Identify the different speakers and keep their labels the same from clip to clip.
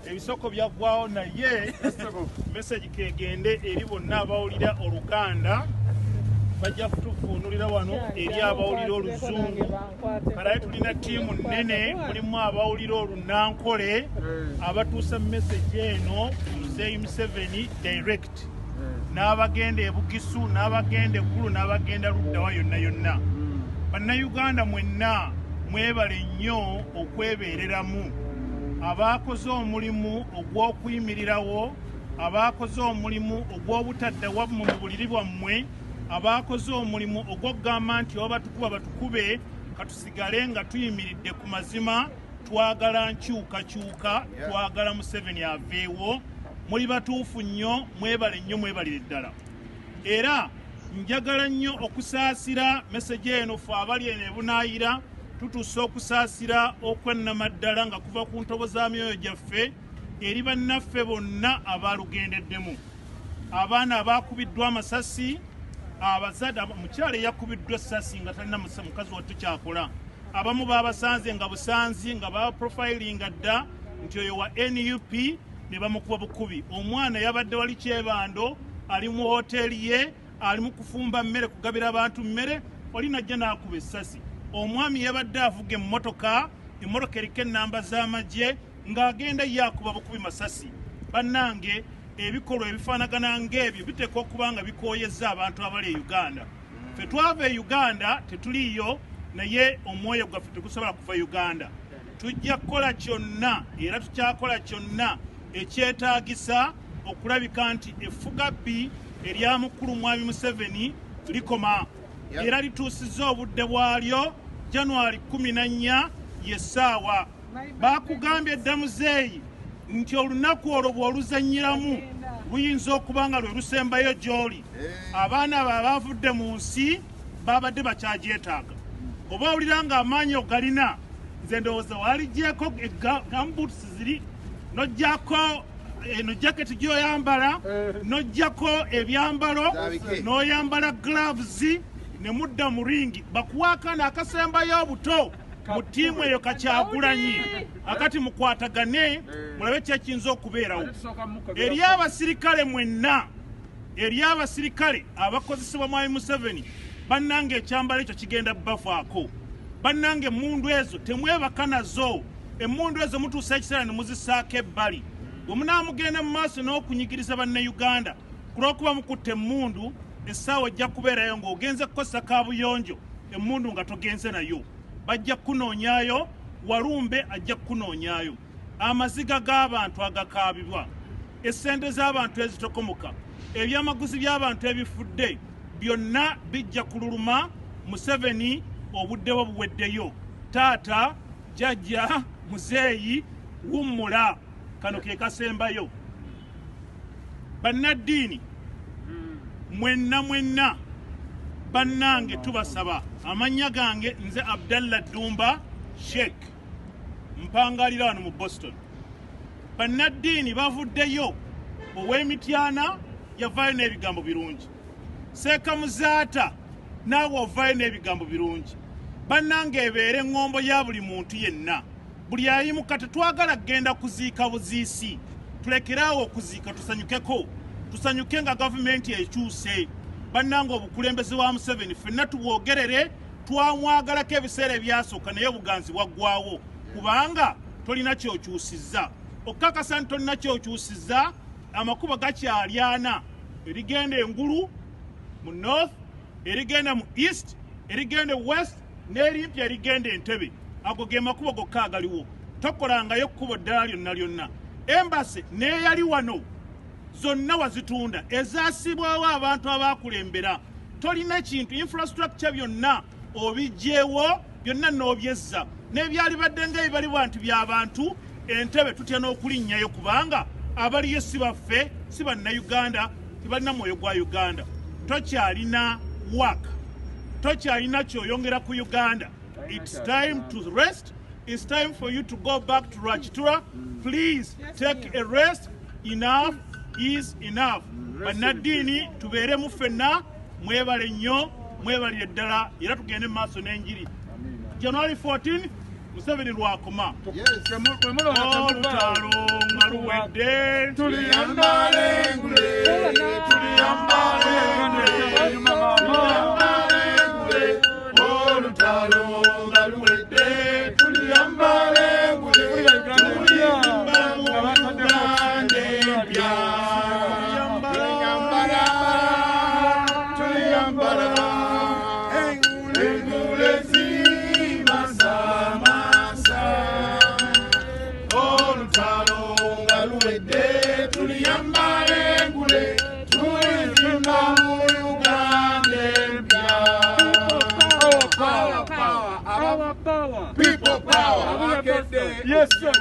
Speaker 1: ebisoko byaggwawo naye message kegende eri bonna abawulira Oluganda bajja kutufuunulira wano eri abawulira Oluzungu kalaye tulina ttiimu nnene mulimu abawulira Olunankole abatuusa message eno Muzeeyi Museveni direct n'abagenda e Bugisu n'abagenda Eggulu n'abagenda Luddawa yonna yonna bannayuganda mwenna mwebale nnyo okwebeereramu abaakoze omulimu ogw'okuyimirirawo abaakoze omulimu ogw'obutadda wammwe mu buliri bwammwe abaakoze omulimu ogw'okugamba nti oba batukuba batukube katusigale nga tuyimiridde ku mazima twagala nkyukakyuka twagala Museveni aveewo muli batuufu nnyo mwebale nnyo mwebalire ddala era njagala nnyo okusaasira message eno fe abali eno ebunaayira tutuuse okusaasira okwennamaddala nga kuva ku ntobo za myoyo gyaffe eri bannaffe bonna abaalugendeddemu abaana abaakubiddwa amasasi abazadde mukyala eyakubiddwa essasi nga talina mukazi wattu kyakola abamu baabasanze nga busanzi nga baprofilinga dda nti oyo wa NUP ne bamukuba bukubi omwana yabadde wali kyebando ali mu hoteeri ye ali mu kufumba mmere kugabira abantu mmere wali najja n'akuba essasi omwami yabadde avuga emmotoka eriko ennamba z'amagye ng'agenda yakuba bukubi masasi bannange ebikolwa ebifaanagana ng'ebyo biteekwa okuba nga bikooyezza abantu abali e Uganda ffe twava e Uganda tetuliyo naye omwoyo gwaffe tegusobola kuva Uganda tujja kukola kyonna era tukyakola kyonna ekyetaagisa okulabika nti effuga bbi erya mukulu mwami Museveni likoma era lituusizza obudde bwalyo January 14 yessaawa baakugambye dda Muzeeyi nti olunaku olwo bw'oluzannyiramu luyinza okuba nga lwe lusembayo gy'oli abaana abo abaavudde mu nsi babadde bakyagyetaaga oba owulira nga amaanyi ogalina nze ndowooza waaligyeko gambuutusi ziri n'oggyako eno jaketi gy'oyambala n'oggyako ebyambalo n'oyambala gloves ne mudda mu ringi bakuwaakana akasembayo obuto mu ttiimu eyo Kakyagulanyi akati mukwatagane mulabe kyekiyinza okubeerawo eri abasirikale mwenna eri abasirikale abakozesebwa mwami Museveni bannange ekyambalo ekyo kigenda bafaako bannange emmundu ezo temwebaka nazo emmundu ezo mutuusa ekiseera ne muzisaako ebbali bwe munaamugenda mu maaso n'okunyigiriza bannayuganda ku lw'okuba mukutte emmundu essaawa ojja kubeerayo ng'ogenze kukozesa kaabuyonjo emmundu nga togenze nayo bajja kukunoonyaayo Walumbe ajja kukunoonyaayo amaziga g'abantu agakaabibwa essente z'abantu ezitokomoka ebyamaguzi by'abantu ebifudde byonna bijja kululuma Museveni obudde bwo buweddeyo taata jjajja Muzeeyi wummula kano ke kasembayo bannaddiini mwenna bannange tubasaba amannya gange nze Abdallah Dumba Sheikh mpangalira wano mu Boston bannaddiini bavuddeyo ow'Emityana yavaayo n'ebigambo birungi Seeka Muzaata naawe ovaayo n'ebigambo birungi bannange ebeere eŋŋombo ya buli muntu yenna buli ayimuka tetwagala kgenda kuziika buziisi tulekeraawo okuziika tusanyuke nga gavumenti ekyuse bannange obukulembeze wa Museveni ffenna tubwogerere twamwagalako ebiseera ebyasooka naye obuganzi bwaggwawo kubanga tolina kyokyusizza okukakasa nti tolina kyokyusizza amakuba gakyalyana erigenda engulu mu north erigenda mu east erigenda west n'erimpya erigenda Entebbe ago ge makubo gokka agaliwo tokolangayo kkubo ddala lyonna embase n'eyali wano zonna wazitunda ezaasibwawo abantu abaakulembera tolina kintu infrastructure byonna obijjeewo byonna n'obyezza n'ebyali badde ng'ebibalibwa nti by'abantu Entebbe tutya n'okulinnyayo kubanga abaliyo si baffe si bannayuganda tebalina mwoyo gwa Uganda tokyalina waka tokyalina kyoyongera ku Uganda. It's time to rest. It's time for you to go back to Rachitura. Please take a rest. Enough is enough. Bannaddiini tubeere mu ffenna mwebale nnyo mwebalire ddala era tugende mu maaso n'enjiri. January 14 Museveni lwakoma olutaalo Tuliyambale ngule, tuliyambale ngule, olutalo nga luwedde. Tuliyambale ngule, tuliyambala engule zimasamasa, olutalo nga luwedde. Tuliyambale ngule, tulizimba mu Uganda empya. People power. Yes, sir.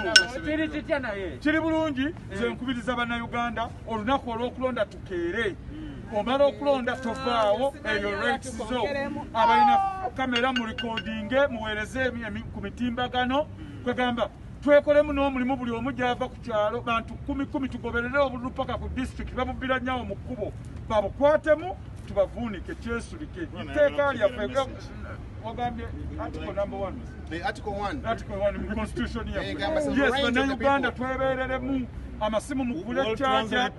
Speaker 1: Kiri bulungi nze nkubiriza bannayuganda olunaku olw'okulonda tukeere. Omala okulonda tovaawo eyo rights zo. Abalina kamera mu recordinge muweereze ku mitimbagano kwegamba twekolemu n'omulimu buli omu gy'ava ku kyalo bantu 10 tugoberere obululu paka ku district babubbira nnyawo mu kkubo babukwatemu tubavuunike kyesulike iteeka lyaffe wagambye article number 1 article 1 mu constitution yaffe yes bannayuganda twebeereremu amasimu mukule chaja